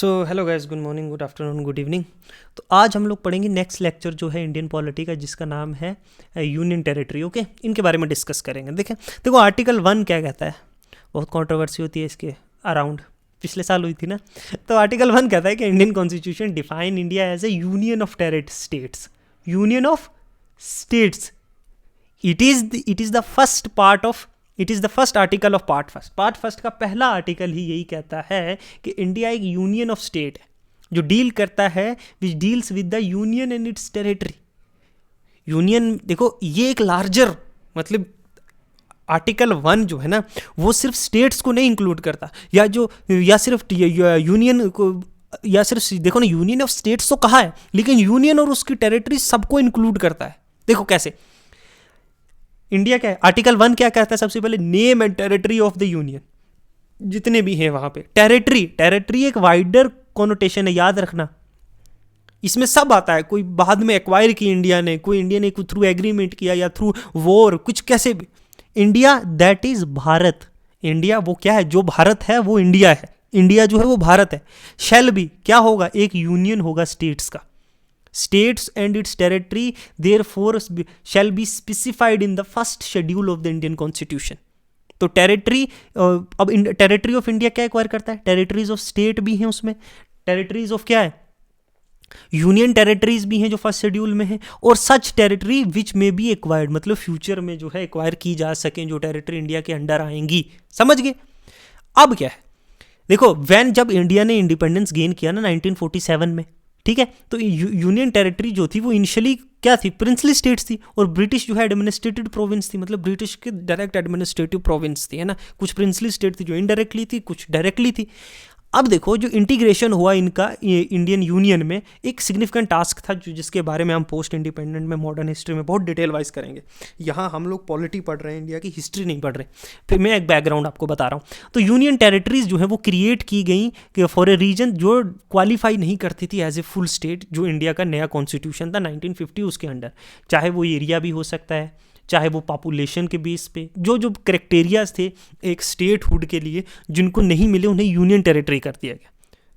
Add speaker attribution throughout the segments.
Speaker 1: So hello guys, good morning, good afternoon, good evening. तो आज हम लोग पढ़ेंगे नेक्स्ट लेक्चर जो है इंडियन पॉलिटी का, जिसका नाम है यूनियन टेरिटरी। ओके, इनके बारे में डिस्कस करेंगे। देखो आर्टिकल 1 क्या कहता है। बहुत कंट्रोवर्सी होती है इसके अराउंड, पिछले साल हुई थी ना। तो आर्टिकल 1 कहता है कि Indian constitution define India as a union of states. Union of states. It is the first part of it is the first article of part first का पहला आर्टिकल ही यही कहता है कि इंडिया एक यूनियन ऑफ स्टेट है जो deal करता है, which deals with the union and it's territory. Union, देखो ये एक लार्जर, मतलब आर्टिकल 1 जो है ना, वो सिर्फ स्टेट्स को नहीं इंक्लूड करता, या सिर्फ यूनियन को, या सिर्फ देखो ना, यूनियन ऑफ स्टेट्स तो कहा है, लेकिन यूनियन और उसकी टेरिटरी सबको इंक्लूड करता है। देखो कैसे इंडिया क्या है, आर्टिकल 1 क्या कहता है, सबसे पहले name and territory of the union, जितने भी हैं वहां पे। टेरिटरी एक वाइडर कॉनोटेशन है, याद रखना। इसमें सब आता है, कोई बाद में एक्वायर की इंडिया ने, कोई इंडिया ने थ्रू एग्रीमेंट किया या थ्रू वॉर, कुछ कैसे भी। India that is Bharat. India वो क्या है, जो भारत है वो इंडिया है। इंडिया जो है वो भारत है। शैल भी क्या होगा, एक यूनियन होगा स्टेट्स का। States and its territory therefore shall be specified in the first schedule of the Indian Constitution. तो टेरिटरी, अब टेरिटरी ऑफ इंडिया क्या एक्वायर करता है, टेरिटरीज ऑफ स्टेट भी हैं उसमें, टेरिटरीज ऑफ क्या है, यूनियन टेरिटरीज भी हैं जो फर्स्ट शेड्यूल में है, और सच टेरिटरी विच में बी एक्वायर्ड, मतलब फ्यूचर में जो है एक्वायर की जा सकें, जो टेरिटरी इंडिया के अंडर आएंगी। समझ गए। अब क्या है, देखो जब इंडिया ने इंडिपेंडेंस गेन किया ना 1947 में, ठीक है, तो यूनियन टेरिटरी जो थी वो इनिशियली क्या थी, प्रिंसली स्टेट्स थी, और ब्रिटिश जो है एडमिनिस्ट्रेटिव प्रोविंस थी, मतलब ब्रिटिश की डायरेक्ट एडमिनिस्ट्रेटिव प्रोविंस थी, है ना। कुछ प्रिंसली स्टेट थी जो इनडायरेक्टली थी, कुछ डायरेक्टली थी। अब देखो जो इंटीग्रेशन हुआ इनका इंडियन यूनियन में, एक सिग्निफिकेंट टास्क था जिसके बारे में हम पोस्ट इंडिपेंडेंट में, मॉडर्न हिस्ट्री में बहुत डिटेल वाइज करेंगे। यहाँ हम लोग पॉलिटी पढ़ रहे हैं, इंडिया की हिस्ट्री नहीं पढ़ रहे। फिर मैं एक बैकग्राउंड आपको बता रहा हूँ। तो यूनियन टेरिटरीज जो है वो क्रिएट की गई फॉर ए रीजन जो क्वालिफाई नहीं करती थी एज ए फुल स्टेट, जो इंडिया का नया कॉन्स्टिट्यूशन था 1950 उसके अंडर। चाहे वो एरिया भी हो सकता है, चाहे वो पॉपुलेशन के बेस पे, जो क्राइटेरियाज थे एक स्टेट हुड के लिए, जिनको नहीं मिले उन्हें यूनियन टेरिटरी कर दिया गया।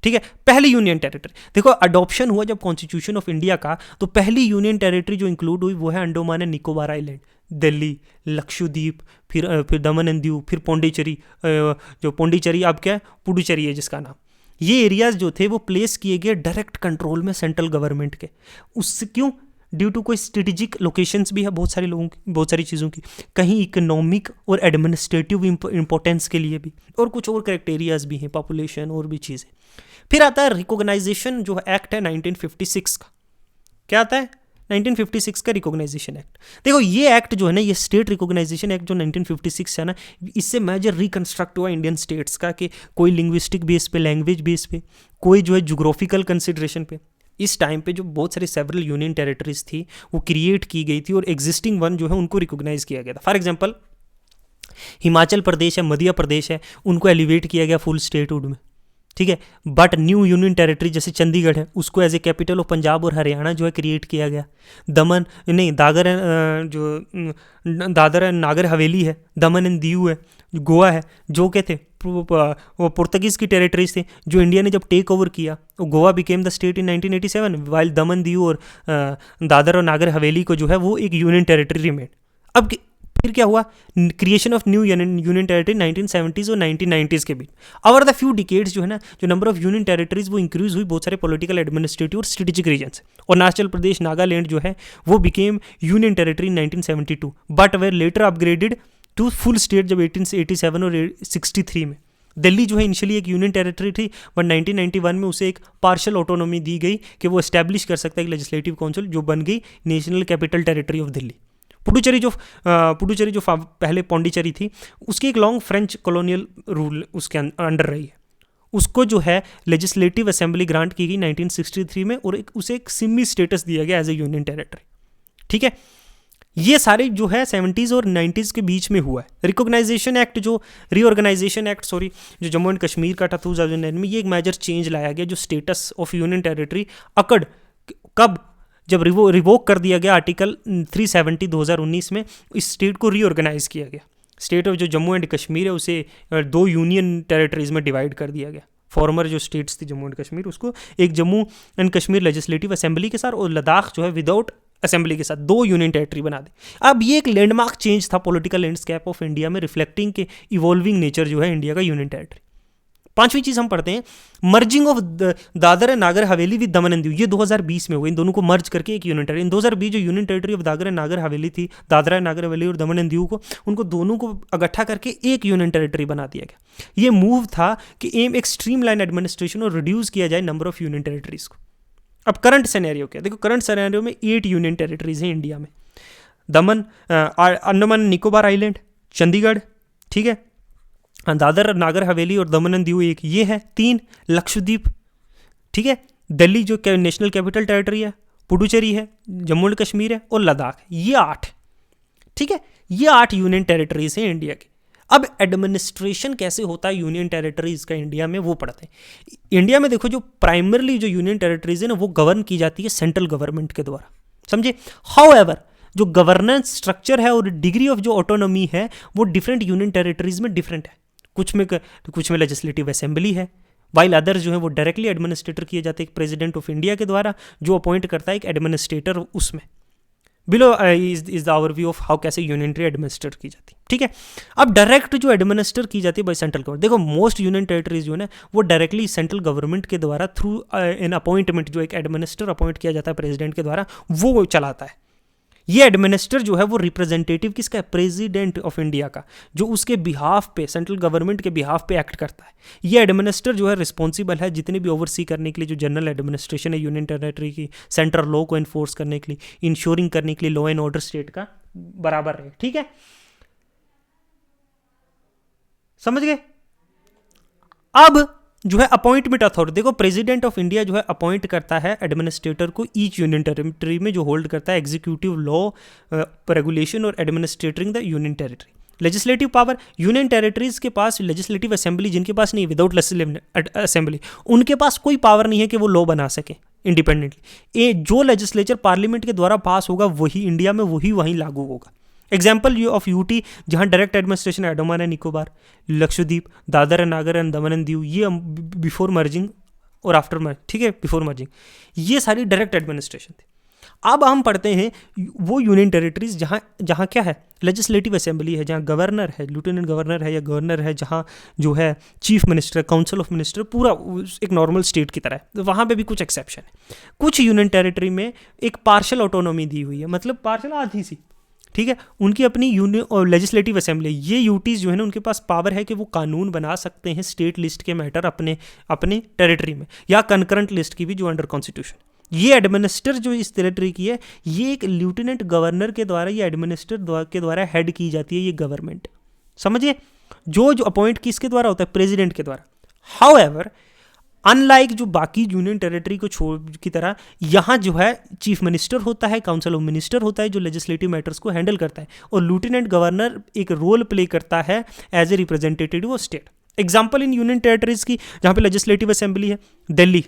Speaker 1: ठीक है, पहली यूनियन टेरिटरी। देखो अडॉप्शन हुआ जब कॉन्स्टिट्यूशन ऑफ इंडिया का, तो पहली यूनियन टेरिटरी जो इंक्लूड हुई वो है अंडोमान एंड निकोबार आइलैंड, दिल्ली, लक्षद्वीप, फिर दमन एंड दीव, फिर पौंडीचेरी। जो पौंडीचेरी अब क्या है, पुडुचेरी है जिसका नाम। ये एरियाज जो थे वो प्लेस किए गए डायरेक्ट कंट्रोल में सेंट्रल गवर्नमेंट के। उससे क्यों, ड्यू टू कोई स्ट्रेटेजिक लोकेशंस भी है बहुत सारे लोगों की, बहुत सारी चीज़ों की, कहीं इकोनॉमिक और एडमिनिस्ट्रेटिव इंपॉर्टेंस के लिए भी, और कुछ और क्राइटेरियाज भी हैं, पॉपुलेशन और भी चीज़ें। फिर आता है रिकॉग्नाइजेशन, जो एक्ट है 1956 का। क्या आता है, 1956 का रिकॉग्नाइजेशन एक्ट। देखो ये एक्ट जो है ना, ये स्टेट रिकॉग्नाइजेशन एक्ट जो 1956 है ना, इससे मेजर रिकंस्ट्रक्ट हुआ इंडियन स्टेट्स का, कि कोई लिंग्विस्टिक बेस पे, लैंग्वेज बेस पे, कोई जो है जोग्राफिकल कंसिडरेशन पे। इस टाइम पे जो बहुत सारी सेवरल यूनियन टेरिटरीज थी वो क्रिएट की गई थी, और एग्जिस्टिंग वन जो है उनको रिकॉग्नाइज किया गया था। फॉर एग्जांपल हिमाचल प्रदेश है, मध्य प्रदेश है, उनको एलिवेट किया गया फुल स्टेटहुड में। ठीक है, बट न्यू यूनियन टेरिटरी जैसे चंडीगढ़ है, उसको as a capital of Punjab और हरियाणा जो है क्रिएट किया गया। दादर एंड नागर हवेली है, दमन एंड दीव है, गोवा है, जो क्या थे वो पुर्तगीज़ की टेरिटरीज थे, जो इंडिया ने जब टेक ओवर किया, तो Goa became the state in 1987, while Daman Diu और दादर और नागर हवेली को जो है वो एक यूनियन टेरिटरी रिमेन। अब फिर क्या हुआ, creation of new union territory 1970s और 1990s के बीच। ओवर द फ्यू डिकेड्स जो है ना, जो नंबर ऑफ यूनियन टेरिटरीज वो इंक्रीज हुई बहुत सारे पॉलिटिकल, एडमिनिस्ट्रेटिव और स्ट्रेटेजिक रीजन्स। और अरुणाचल प्रदेश, नागालैंड जो है वो became union territory in 1972, but were later upgraded to full state जब 1887 और 63 में। दिल्ली जो है इनिशियली एक यूनियन टेरिटरी थी, बट 1991 में उसे एक पार्शियल ऑटोनॉमी दी गई कि वो एस्टैब्लिश कर सकता है एक लेजिस्लेटिव काउंसिल, जो बन गई national capital territory of Delhi. Puducherry जो पहले पौंडीचेरी थी, उसकी एक लॉन्ग फ्रेंच कॉलोनियल रूल उसके अंडर रही है। उसको जो है लेजिस्लेटिव असेंबली ग्रांट की गई 1963 में, और उसे एक सिमी स्टेटस दिया गया एज ए यूनियन टेरिटरी। ठीक है, ये सारे जो है 70s और 90s के बीच में हुआ है। रिकॉग्नाइजेशन एक्ट जो जो जम्मू एंड कश्मीर का था 2009 में, ये एक मेजर चेंज लाया गया, जो स्टेटस ऑफ यूनियन टेरिटरी अकड़ कब, जब रिवोक कर दिया गया आर्टिकल 370 2019 में, इस स्टेट को रीऑर्गेनाइज किया गया। स्टेट ऑफ जो जम्मू एंड कश्मीर है उसे 2 यूनियन टेरिटरीज में डिवाइड कर दिया गया। फॉर्मर जो स्टेट्स थी जम्मू एंड कश्मीर, उसको एक Jammu and Kashmir legislative assembly के साथ और लद्दाख जो है विदाउट असेंबली के साथ 2 यूनियन टेरिटरी बना दे। अब ये एक लैंडमार्क चेंज था पॉलिटिकल लैंडस्केप ऑफ इंडिया में, रिफ्लेक्टिंग के इवॉल्विंग नेचर जो है इंडिया का यूनियन टेरिटरी। 5वीं चीज़ हम पढ़ते हैं, merging of Dadar and Nagar Haveli with Daman and Diu. ये 2020 में हुआ, इन दोनों को मर्ज करके एक यूनियन टेरिटरी। इन 2020 जो union territory of Dadar and Nagar Haveli थी, दादरा एंड नागर हवेली और दमन एंड दीव को, उनको दोनों को इकट्ठा करके एक यूनियन टेरिटरी बना दिया गया। ये मूव था कि एम एक स्ट्रीमलाइन एडमिनिस्ट्रेशन और रिड्यूस किया जाए नंबर ऑफ यूनियन टेरिटरीज को। अब करंट सिनेरियो क्या, देखो करंट सिनेरियो में 8 यूनियन टेरिटरीज हैं इंडिया में। दमन, अंडमान निकोबार आइलैंड, चंडीगढ़, ठीक है, दादर नागर हवेली और दमन एंड दीव एक ये है, 3 लक्षद्वीप, ठीक है, दिल्ली जो नेशनल कैपिटल टेरिटरी है, पुडुचेरी है, जम्मू एंड कश्मीर है और लद्दाख, ये 8, ठीक है, ये 8 यूनियन टेरिटरीज हैं इंडिया के। अब एडमिनिस्ट्रेशन कैसे होता है यूनियन टेरिटरीज का इंडिया में, वो पढ़ते हैं। इंडिया में देखो जो प्राइमरली जो यूनियन टेरिटरीज है ना, वो गवर्न की जाती है सेंट्रल गवर्नमेंट के द्वारा, समझे। हाउएवर जो गवर्नेंस स्ट्रक्चर है और डिग्री ऑफ जो ऑटोनॉमी है वो डिफरेंट यूनियन टेरिटरीज में डिफरेंट है। कुछ में लेजिस्लेटिव असेंबली है, वाइल अदर्स जो है वो डायरेक्टली एडमिनिस्ट्रेटर किए जाते हैं एक प्रेसिडेंट ऑफ इंडिया के द्वारा, जो अपॉइंट करता है एक एडमिनिस्ट्रेटर उसमें। Below is the overview of how कैसे यूनियन टेरिटरी एडमिनिस्टर की जाती है, ठीक है। अब डायरेक्ट जो एडमिनिस्टर की जाती है बाय सेंट्रल गवर्नमेंट, देखो मोस्ट यूनियन टेरिटरीज जो है वो डायरेक्टली सेंट्रल गवर्नमेंट के द्वारा थ्रू एन अपॉइंटमेंट, जो एक एडमिनिस्टर अपॉइंट किया जाता है प्रेसिडेंट के द्वारा, वो चलाता है। ये एडमिनिस्टर जो है वो रिप्रेजेंटेटिव किसका है, प्रेसिडेंट ऑफ इंडिया का, जो उसके बिहाफ पे सेंट्रल गवर्नमेंट के बिहाफ पे एक्ट करता है। ये एडमिनिस्टर जो है रिस्पॉन्सिबल है जितने भी ओवरसी करने के लिए जो जनरल एडमिनिस्ट्रेशन है यूनियन टेरिटरी की, सेंट्रल लॉ को एनफोर्स करने के लिए, इंश्योरिंग करने के लिए लॉ एंड ऑर्डर स्टेट का बराबर रहे, ठीक है, समझ गए। अब जो है अपॉइंटमेंट अथॉरिटी, देखो प्रेसिडेंट ऑफ इंडिया जो है अपॉइंट करता है एडमिनिस्ट्रेटर को ईच यूनियन टेरिटरी में, जो होल्ड करता है एग्जीक्यूटिव लॉ, रेगुलेशन और administrating the union territory. Legislative power, union territories के पास लेजिस्लेटिव असेंबली जिनके पास नहीं, विदाउट लेजिस्लेटिव असेंबली उनके पास कोई पावर नहीं है कि वो लॉ बना सके इंडिपेंडेंटली। जो लेजिस्लेचर पार्लियामेंट के द्वारा पास होगा वही इंडिया में वहीं लागू होगा। एग्जाम्पल ऑफ यूटी, जहाँ direct administration Andaman and Nicobar, Lakshadweep, Dadar and नागर एंड दमन एंड दीव, ये बिफोर मर्जिंग और आफ्टर मर्ज, ठीक है, बिफोर मर्जिंग, ये सारी डायरेक्ट एडमिनिस्ट्रेशन थी। अब हम पढ़ते हैं वो यूनियन टेरिटरीज जहाँ क्या है, लेजिस्लेटिव असेंबली है, जहाँ गवर्नर है, लेफ्टिनेंट गवर्नर है या गवर्नर है, जहाँ जो है chief minister, council of minister, पूरा एक नॉर्मल स्टेट की तरह है। तो वहाँ पे भी कुछ एक्सेप्शन है। कुछ यूनियन टेरिटरी में एक पार्शियल ऑटोनॉमी दी हुई है, मतलब पार्शियल आधी सी, ठीक है, उनकी अपनी यूनियन और लेजिस्लेटिव असेंबली। ये यूटीज जो है ना, उनके पास पावर है कि वो कानून बना सकते हैं स्टेट लिस्ट के मैटर अपने टेरिटरी में, या कंकरेंट लिस्ट की भी जो अंडर कॉन्स्टिट्यूशन। ये एडमिनिस्टर जो इस टेरिटरी की है, ये एक लेफ्टिनेंट गवर्नर के द्वारा, ये एडमिनिस्टर के द्वारा हेड की जाती है ये गवर्नमेंट, समझिए। जो अपॉइंट किसके द्वारा होता है, प्रेसिडेंट के द्वारा। हाउएवर अनलाइक जो बाकी यूनियन टेरिटरी को छोड़ की तरह, यहाँ जो है चीफ मिनिस्टर होता है, काउंसिल ऑफ मिनिस्टर होता है जो लेजिस्लेटिव मैटर्स को हैंडल करता है, और लेफ्टिनेंट गवर्नर एक रोल प्ले करता है as a representative of state. Example in union territories की जहाँ पे लेजिस्लेटिव असेंबली है, दिल्ली,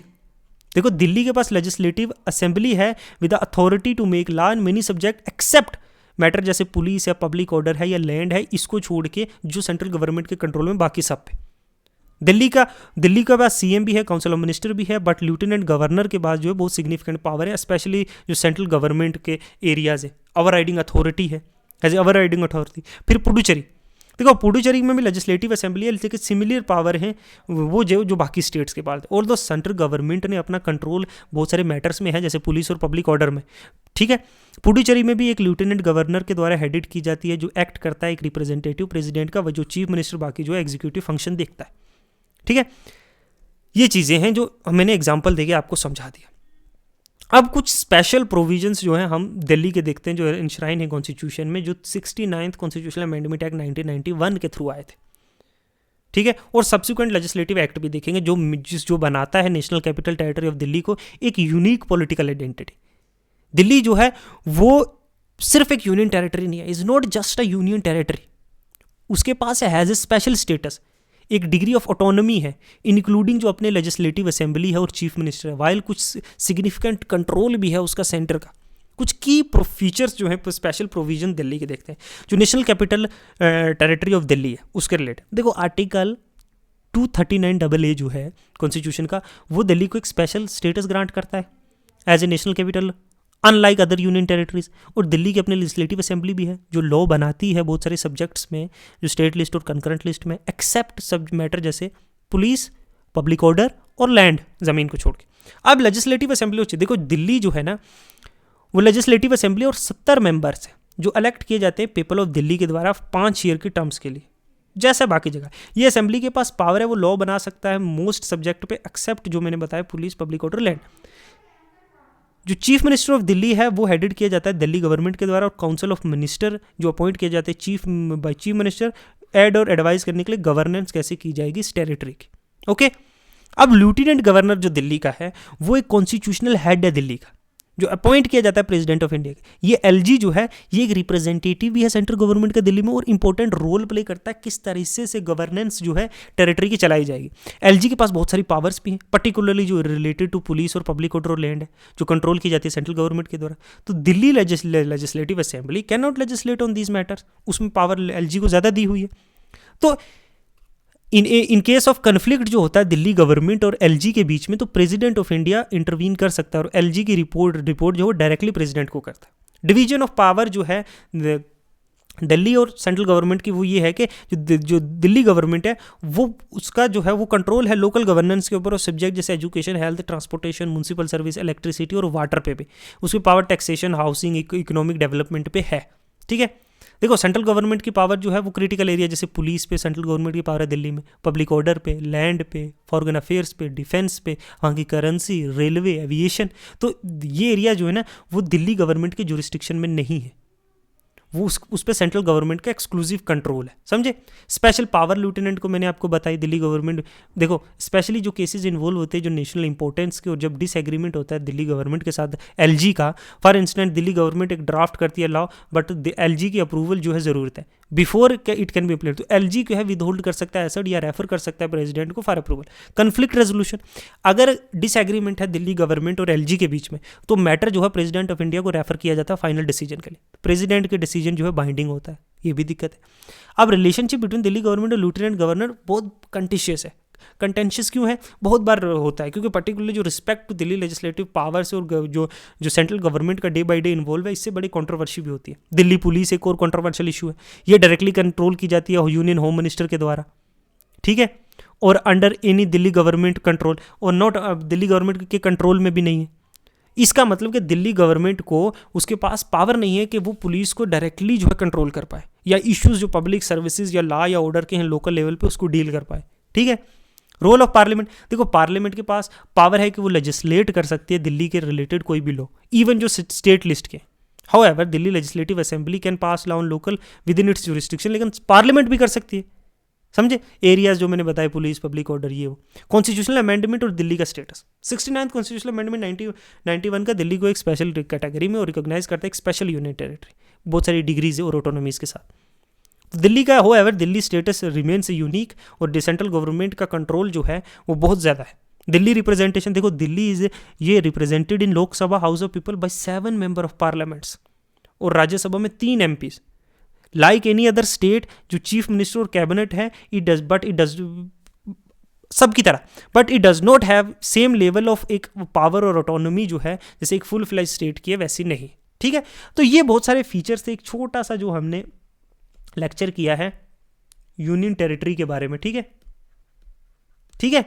Speaker 1: देखो दिल्ली के पास लेजिस्लेटिव असेंबली है with the authority to make law in many subject except matter जैसे पुलिस या पब्लिक ऑर्डर है या लैंड है, इसको छोड़ के जो सेंट्रल गवर्नमेंट के कंट्रोल में, बाकी सब पे। दिल्ली का पास सीएम भी है, काउंसिल ऑफ मिनिस्टर भी है, बट लेफ्टिनेंट गवर्नर के पास जो है बहुत सिग्निफिकेंट पावर है, स्पेशली जो सेंट्रल गवर्नमेंट के एरियाज है, ओवर राइडिंग अथॉरिटी है, as a overriding authority. फिर पुडुचेरी, देखो पुडुचेरी में भी लेजिस्लेटिव असेंबली है, लेकिन सिमिलर पावर है वो जो बाकी स्टेट्स के पास। और दो सेंट्रल गवर्नमेंट ने अपना कंट्रोल बहुत सारे मैटर्स में है, जैसे पुलिस और पब्लिक ऑर्डर में, ठीक है। पुडुचेरी में भी एक लेफ्टिनेंट गवर्नर के द्वारा हेडेड की जाती है, जो एक्ट करता है एक रिप्रेजेंटेटिव प्रेसिडेंट का, वो जो चीफ मिनिस्टर बाकी जो है एग्जीक्यूटिव फंक्शन देखता है, ठीक है। ये चीज़ें हैं जो मैंने एग्जाम्पल देके आपको समझा दिया। अब कुछ स्पेशल प्रोविजंस जो हैं हम दिल्ली के देखते हैं, जो इंश्राइन है कॉन्स्टिट्यूशन में, जो 69th कॉन्स्टिट्यूशनल अमेंडमेंट एक्ट 1991 के थ्रू आए थे, ठीक है। और सब्सिक्वेंट लेजिस्लेटिव एक्ट भी देखेंगे जो बनाता है national capital territory of Delhi को एक यूनिक पॉलिटिकल आइडेंटिटी। दिल्ली जो है वो सिर्फ एक यूनियन टेरिटरी नहीं है, is not just a union territory, उसके पास हैज़ ए स्पेशल स्टेटस, एक डिग्री ऑफ ऑटोनॉमी है, इंक्लूडिंग जो अपने लेजिस्लेटिव असेंबली है और चीफ मिनिस्टर है, वाइल कुछ सिग्निफिकेंट कंट्रोल भी है उसका सेंटर का। कुछ की फीचर्स जो है स्पेशल प्रोविजन दिल्ली के देखते हैं, जो national capital territory of Delhi है उसके रिलेटेड। देखो आर्टिकल 239 AA जो है कॉन्स्टिट्यूशन का, वो दिल्ली को एक स्पेशल स्टेटस ग्रांट करता है as a national capital, unlike other union territories. और दिल्ली की अपनी लेजिस्लेटिव असेंबली भी है जो लॉ बनाती है बहुत सारे सब्जेक्ट्स में, जो स्टेट लिस्ट और कंकरेंट लिस्ट में, एक्सेप्ट सब मैटर जैसे पुलिस, पब्लिक ऑर्डर और लैंड, ज़मीन को छोड़ के। अब लेजिस्लेटिव असेंबली होती है, देखो दिल्ली जो है ना वो लेजिस्लेटिव असेंबली और 70 मेंबर्स हैं जो इलेक्ट किए जाते हैं पीपल ऑफ दिल्ली के द्वारा 5 ईयर की टर्म्स के लिए, जैसा बाकी जगह। ये असेंबली के पास पावर है, वो लॉ बना सकता है मोस्ट सब्जेक्ट पे एक्सेप्ट जो मैंने बताया पुलिस, पब्लिक ऑर्डर, लैंड। जो चीफ मिनिस्टर ऑफ दिल्ली है वो हेडेड किया जाता है दिल्ली गवर्नमेंट के द्वारा, और काउंसिल ऑफ मिनिस्टर जो अपॉइंट किए जाते हैं चीफ मिनिस्टर एड और एडवाइस करने के लिए गवर्नेंस कैसे की जाएगी इस टेरिटरी की। ओके, अब लेफ्टिनेंट गवर्नर जो दिल्ली का है वो एक कॉन्स्टिट्यूशनल हेड है दिल्ली का, जो अपॉइंट किया जाता है प्रेसिडेंट ऑफ इंडिया के। ये एलजी जो है ये एक रिप्रेजेंटेटिव भी है सेंट्रल गवर्नमेंट का दिल्ली में, और इंपॉर्टेंट रोल प्ले करता है किस तरह से गवर्नेंस जो है टेरिटरी की चलाई जाएगी। एलजी के पास बहुत सारी पावर्स भी हैं, पर्टिकुलरली जो रिलेटेड टू पुलिस और पब्लिक ऑर्डर और लैंड है, जो कंट्रोल की जाती है सेंट्रल गवर्नमेंट के द्वारा। तो Delhi legislative assembly can not legislate on these matters, उसमें पावर एलजी को ज़्यादा दी हुई है। तो इन केस ऑफ कन्फ्लिक्ट जो होता है दिल्ली गवर्नमेंट और एलजी के बीच में, तो प्रेसिडेंट ऑफ इंडिया इंटरवीन कर सकता है, और एलजी की रिपोर्ट जो है डायरेक्टली प्रेसिडेंट को करता है। डिवीजन ऑफ पावर जो है दिल्ली और सेंट्रल गवर्नमेंट की वो ये है कि जो दिल्ली गवर्नमेंट है वो उसका जो है वो कंट्रोल है लोकल गवर्नेंस के ऊपर, और सब्जेक्ट जैसे education, health, transportation, municipal service, electricity और वाटर पे भी। उसकी power taxation, housing, economic development पे है। ठीक है, देखो सेंट्रल गवर्नमेंट की पावर जो है वो क्रिटिकल एरिया जैसे पुलिस पे सेंट्रल गवर्नमेंट की पावर है दिल्ली में, पब्लिक ऑर्डर पे, लैंड पे, फॉरेन अफेयर्स पे, डिफेंस पे, वहाँ की करेंसी, रेलवे, एविएशन। तो ये एरिया जो है ना वो दिल्ली गवर्नमेंट के जुरिस्डिक्शन में नहीं है, वो उस पर सेंट्रल गवर्नमेंट का एक्सक्लूसिव कंट्रोल है, समझे। स्पेशल पावर लेफ्टिनेंट को मैंने आपको बताई दिल्ली गवर्नमेंट। देखो स्पेशली जो केसेस इन्वॉल्व होते हैं जो नेशनल इंपॉर्टेंस के, और जब डिसएग्रीमेंट होता है दिल्ली गवर्नमेंट के साथ एलजी का, फॉर इंस्टेंस दिल्ली गवर्नमेंट एक ड्राफ्ट करती है लॉ, बट एलजी की अप्रूवल जो है ज़रूरत है before it can be applied. तो एलजी जो है विदहोल्ड कर सकता है एसेट या रेफर कर सकता है प्रेसिडेंट को फॉर अप्रूवल। कन्फ्लिक्ट रेजोल्यूशन, अगर डिसएग्रीमेंट है दिल्ली गवर्नमेंट और एलजी के बीच में, तो मैटर जो है प्रेसिडेंट ऑफ इंडिया को रेफर किया जाता है फाइनल डिसीजन के लिए। प्रेसिडेंट के डिसीजन जो है बाइंडिंग होता है, ये भी दिक्कत है। अब रिलेशनशिप बिटवीन दिल्ली गवर्नमेंट और लेफ्टिनेंट गवर्नर बहुत कंटिशियस है। कंटेंशियस क्यों है? बहुत बार होता है क्योंकि पर्टिकुलरली जो respect to Delhi legislative powers और जो सेंट्रल गवर्नमेंट का डे बाय डे इन्वॉल्व है, इससे बड़ी कंट्रोवर्सी भी होती है। दिल्ली पुलिस एक और कंट्रोवर्शियल इशू है, ये डायरेक्टली कंट्रोल की जाती है यूनियन होम मिनिस्टर के द्वारा, ठीक है, और under any Delhi government control, और नॉट दिल्ली गवर्नमेंट के कंट्रोल में भी नहीं है। इसका मतलब कि दिल्ली गवर्नमेंट को उसके पास पावर नहीं है कि वो पुलिस को डायरेक्टली जो है कंट्रोल कर पाए, या इश्यूज जो पब्लिक सर्विसेज या लॉ या ऑर्डर के हैं लोकल लेवल पे उसको डील कर पाए, ठीक है। रोल ऑफ पार्लियामेंट, देखो पार्लियामेंट के पास पावर है कि वो लेजिस्लेट कर सकती है दिल्ली के रिलेटेड कोई भी लॉ, इवन जो स्टेट लिस्ट के। However Delhi legislative assembly can pass law on local with in its jurisdiction, लेकिन पार्लियामेंट भी कर सकती है, समझे। एरियाज जो मैंने बताया पुलिस, पब्लिक ऑर्डर, ये वो। कॉन्स्टिट्यूशनल अमेंडमेंट और दिल्ली का स्टेटस, 69th कॉन्स्टिट्यूशनल अमेंडमेंट 1991 का दिल्ली को एक स्पेशल कैटेगरी में और रिकॉग्नाइज करता है, एक स्पेशल यूनियन टेरिटरी, बहुत सारी डिग्रीज और ऑटोनॉमीज के साथ। तो दिल्ली का however Delhi status remains unique, और सेंट्रल गवर्नमेंट का कंट्रोल जो है वो बहुत ज़्यादा है। दिल्ली रिप्रेजेंटेशन, देखो दिल्ली इज ये represented in Lok Sabha house of people by 7 member of parliaments, और राज्यसभा में 3 MPs। Like any other state जो चीफ मिनिस्टर और कैबिनेट है, इट डज सबकी तरह, but it does not have same level of एक पावर और ऑटोनॉमी जो है जैसे एक फुल फ्लैज स्टेट की है वैसी नहीं, ठीक है। तो ये बहुत सारे फीचर्स थे, एक छोटा सा जो हमने लेक्चर किया है यूनियन टेरिटरी के बारे में, ठीक है, ठीक है।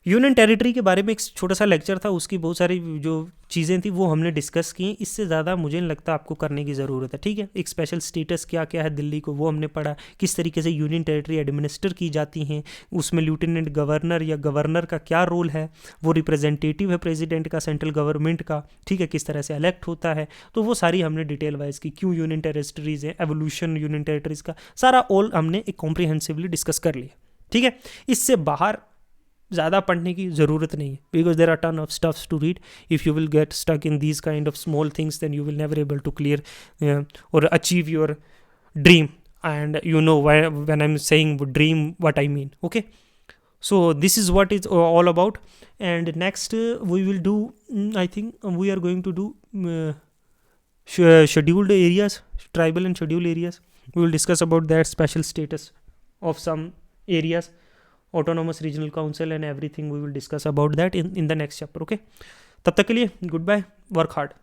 Speaker 1: यूनियन टेरिटरी के बारे में एक छोटा सा लेक्चर था, उसकी बहुत सारी जो चीज़ें थी वो हमने डिस्कस की। इससे ज़्यादा मुझे नहीं लगता आपको करने की ज़रूरत है, ठीक है। एक स्पेशल स्टेटस क्या क्या है दिल्ली को वो हमने पढ़ा, किस तरीके से यूनियन टेरिटरी एडमिनिस्टर की जाती हैं, उसमें लेफ्टिनेंट गवर्नर या गवर्नर का क्या रोल है, वो रिप्रेजेंटेटिव है प्रेसिडेंट का सेंट्रल गवर्नमेंट का, ठीक है, किस तरह से इलेक्ट होता है। तो वो सारी हमने डिटेल वाइज की, क्यों यूनियन टेरिटरीज है, एवोल्यूशन यूनियन टेरिटरीज का सारा ऑल हमने एक कॉम्प्रिहेंसिवली डिस्कस कर लिया, ठीक है। इससे बाहर ज़्यादा पढ़ने की ज़रूरत नहीं है, because there are ton of stuffs to read. If you will get stuck in these kind of small things then you will never able to clear और achieve your dream, and you know when I am saying dream what I mean, okay. So this is what is all about, and next we will do, I think we are going to do scheduled areas, tribal and scheduled areas. We will discuss about that special status of some areas autonomous regional council and everything we will discuss about that in the next chapter. Okay, तब तक के लिए good bye, work hard.